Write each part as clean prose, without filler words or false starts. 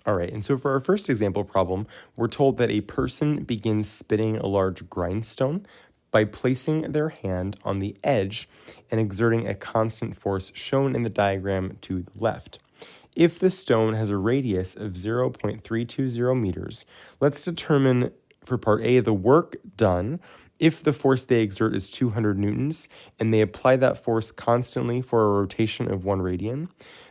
All right, and so for our first example problem, we're told that a person begins spinning a large grindstone by placing their hand on the edge and exerting a constant force shown in the diagram to the left. If the stone has a radius of 0.320 meters, let's determine for part A the work done if the force they exert is 200 newtons and they apply that force constantly for a rotation of 1 radian.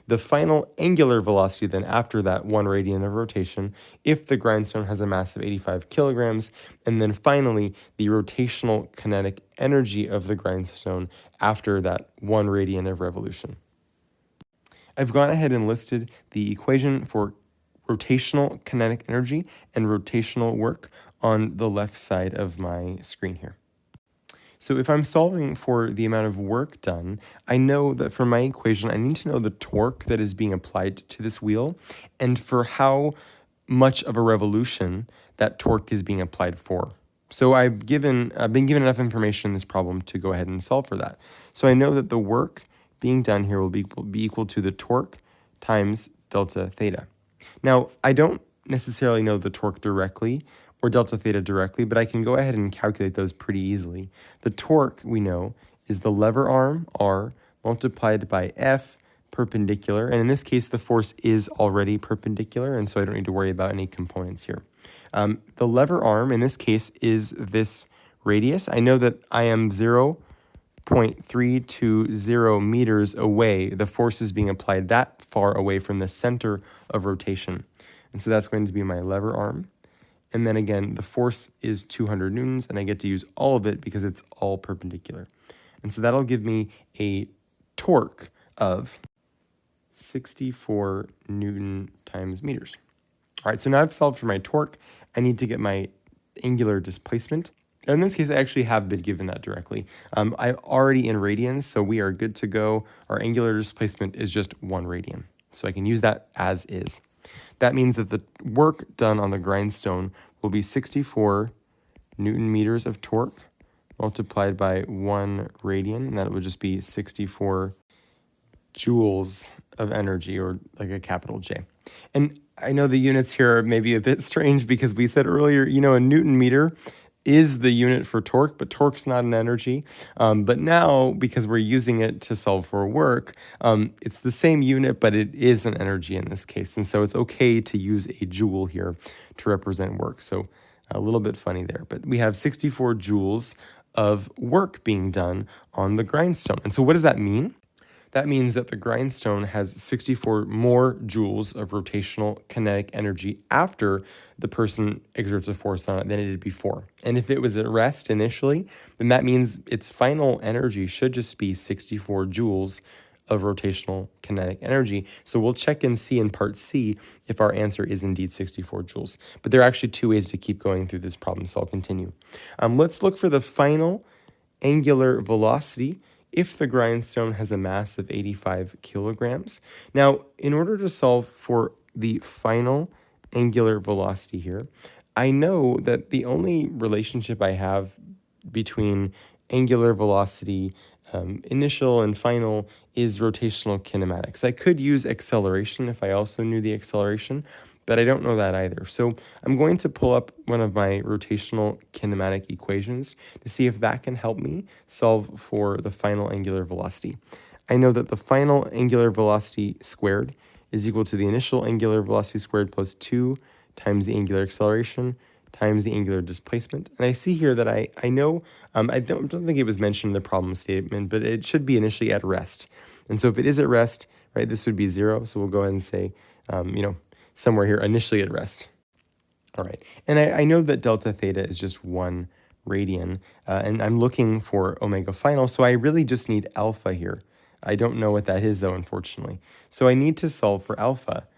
The final angular velocity then after that 1 radian of rotation if the grindstone has a mass of 85 kilograms. And then finally, the rotational kinetic energy of the grindstone after that 1 radian of revolution. I've gone ahead and listed the equation for rotational kinetic energy and rotational work on the left side of my screen here. So if I'm solving for the amount of work done, I know that for my equation, I need to know the torque that is being applied to this wheel and for how much of a revolution that torque is being applied for. So I've been given enough information in this problem to go ahead and solve for that. So I know that the work being done here will be equal to the torque times delta theta. Now, I don't necessarily know the torque directly or delta theta directly, but I can go ahead and calculate those pretty easily. The torque, we know, is the lever arm, R, multiplied by F perpendicular. And in this case, the force is already perpendicular, and so I don't need to worry about any components here. The lever arm, in this case, is this radius. I know that I am 0.320 meters away. The force is being applied that far away from the center of rotation. And so that's going to be my lever arm. And then again, the force is 200 newtons, and I get to use all of it because it's all perpendicular. And so that'll give me a torque of 64 Newton times meters. All right, so now I've solved for my torque. I need to get my angular displacement. In this case, I actually have been given that directly. I'm already in radians, so we are good to go. Our angular displacement is just 1 radian. So I can use that as is. That means that the work done on the grindstone will be 64 Newton meters of torque multiplied by 1 radian, and that would just be 64 joules of energy, or like a capital J. And I know the units here are maybe a bit strange because we said earlier, a Newton meter is the unit for torque, but torque's not an energy. But now, because we're using it to solve for work, it's the same unit, but it is an energy in this case. And so it's okay to use a joule here to represent work. So a little bit funny there, but we have 64 joules of work being done on the grindstone. And so what does that mean? That means that the grindstone has 64 more joules of rotational kinetic energy after the person exerts a force on it than it did before. And if it was at rest initially, then that means its final energy should just be 64 joules of rotational kinetic energy. So we'll check and see in part C if our answer is indeed 64 joules. But there are actually 2 ways to keep going through this problem, so I'll continue. Let's look for the final angular velocity if the grindstone has a mass of 85 kilograms. Now, in order to solve for the final angular velocity here, I know that the only relationship I have between angular velocity, initial and final, is rotational kinematics. I could use acceleration if I also knew the acceleration, but I don't know that either. So I'm going to pull up one of my rotational kinematic equations to see if that can help me solve for the final angular velocity. I know that the final angular velocity squared is equal to the initial angular velocity squared plus 2 times the angular acceleration times the angular displacement. And I see here that I know, I don't think it was mentioned in the problem statement, but it should be initially at rest. And so if it is at rest, right, this would be 0. So we'll go ahead and say, somewhere here initially at rest. All right, and I know that delta theta is just 1 radian, and I'm looking for omega final, so I really just need alpha here. I don't know what that is though, unfortunately. So I need to solve for alpha.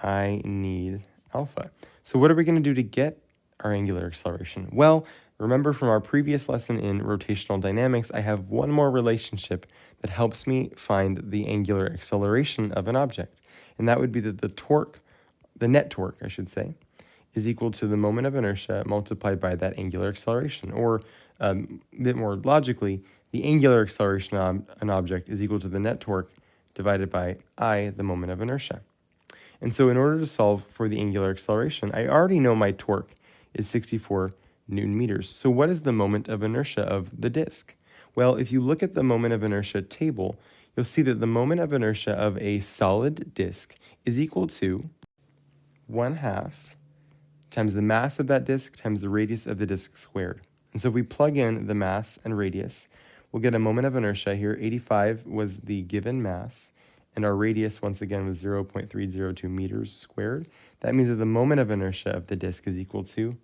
I need alpha. So what are we going to do to get our angular acceleration? Well, remember from our previous lesson in rotational dynamics, I have one more relationship that helps me find the angular acceleration of an object, and that would be that the net torque, I should say, is equal to the moment of inertia multiplied by that angular acceleration. Or a bit more logically, the angular acceleration of an object is equal to the net torque divided by I, the moment of inertia. And so in order to solve for the angular acceleration, I already know my torque is 64 Newton meters. So what is the moment of inertia of the disk? Well, if you look at the moment of inertia table, you'll see that the moment of inertia of a solid disk is equal to 1/2 times the mass of that disk times the radius of the disk squared. And so if we plug in the mass and radius, we'll get a moment of inertia here. 85 was the given mass, and our radius, once again, was 0.302 meters squared. That means that the moment of inertia of the disk is equal to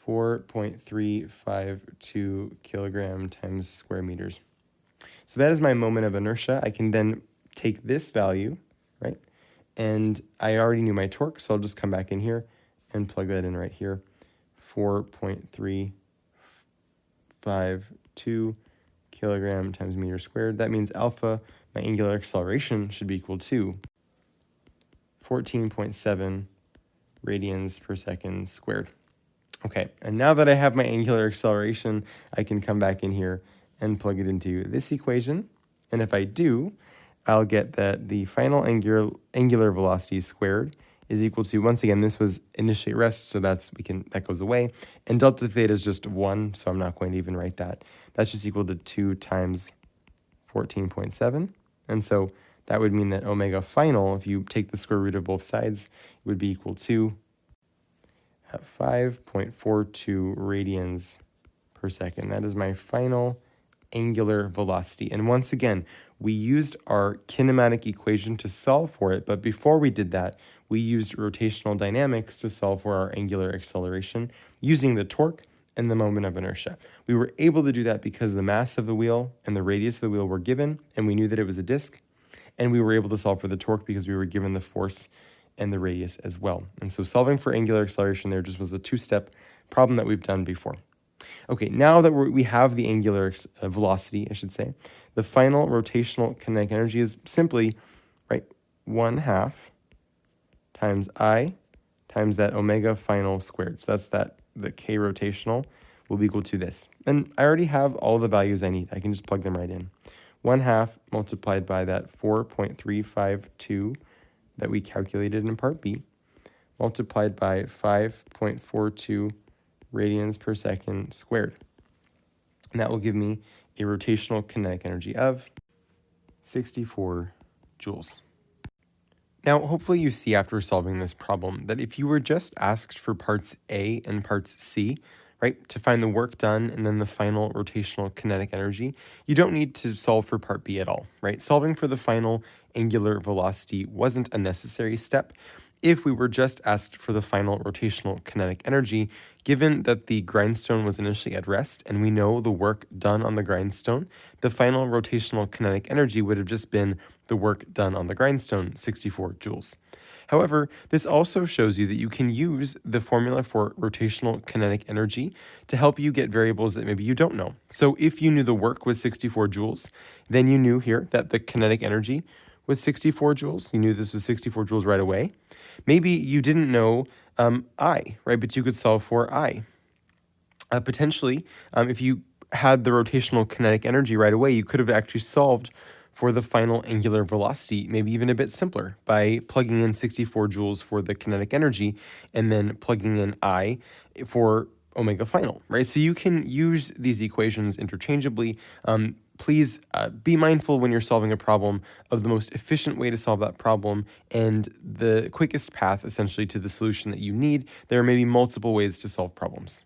4.352 kilogram times square meters. So that is my moment of inertia. I can then take this value, right? And I already knew my torque, so I'll just come back in here and plug that in right here. 4.352 kilogram times meter squared. That means alpha, my angular acceleration, should be equal to 14.7 radians per second squared. Okay, and now that I have my angular acceleration, I can come back in here and plug it into this equation. And if I do, I'll get that the final angular velocity squared is equal to, once again, this was initially at rest, so that goes away. And delta theta is just 1, so I'm not going to even write that. That's just equal to 2 times 14.7. And so that would mean that omega final, if you take the square root of both sides, it would be equal to 5.42 radians per second. That is my final angular velocity. And once again, we used our kinematic equation to solve for it, but before we did that, we used rotational dynamics to solve for our angular acceleration using the torque and the moment of inertia. We were able to do that because the mass of the wheel and the radius of the wheel were given, and we knew that it was a disk, and we were able to solve for the torque because we were given the force and the radius as well. And so solving for angular acceleration there just was a two-step problem that we've done before. Okay, now that we have the angular velocity, I should say, the final rotational kinetic energy is simply, right, 1/2 times I times that omega final squared. So that's the k rotational will be equal to this. And I already have all the values I need. I can just plug them right in. 1/2 multiplied by that 4.352 that we calculated in part B, multiplied by 5.42 radians per second squared. And that will give me a rotational kinetic energy of 64 joules. Now, hopefully you see after solving this problem that if you were just asked for parts A and parts C, right, to find the work done and then the final rotational kinetic energy, you don't need to solve for part B at all, right? Solving for the final angular velocity wasn't a necessary step if we were just asked for the final rotational kinetic energy, given that the grindstone was initially at rest and we know the work done on the grindstone, the final rotational kinetic energy would have just been the work done on the grindstone, 64 joules. However, this also shows you that you can use the formula for rotational kinetic energy to help you get variables that maybe you don't know. So if you knew the work was 64 joules, then you knew here that the kinetic energy was 64 joules. You knew this was 64 joules right away. Maybe you didn't know I, right? But you could solve for I. Potentially, if you had the rotational kinetic energy right away, you could have actually solved for the final angular velocity, maybe even a bit simpler, by plugging in 64 joules for the kinetic energy and then plugging in I for omega final, right? So you can use these equations interchangeably. Please be mindful when you're solving a problem of the most efficient way to solve that problem and the quickest path essentially to the solution that you need. There may be multiple ways to solve problems.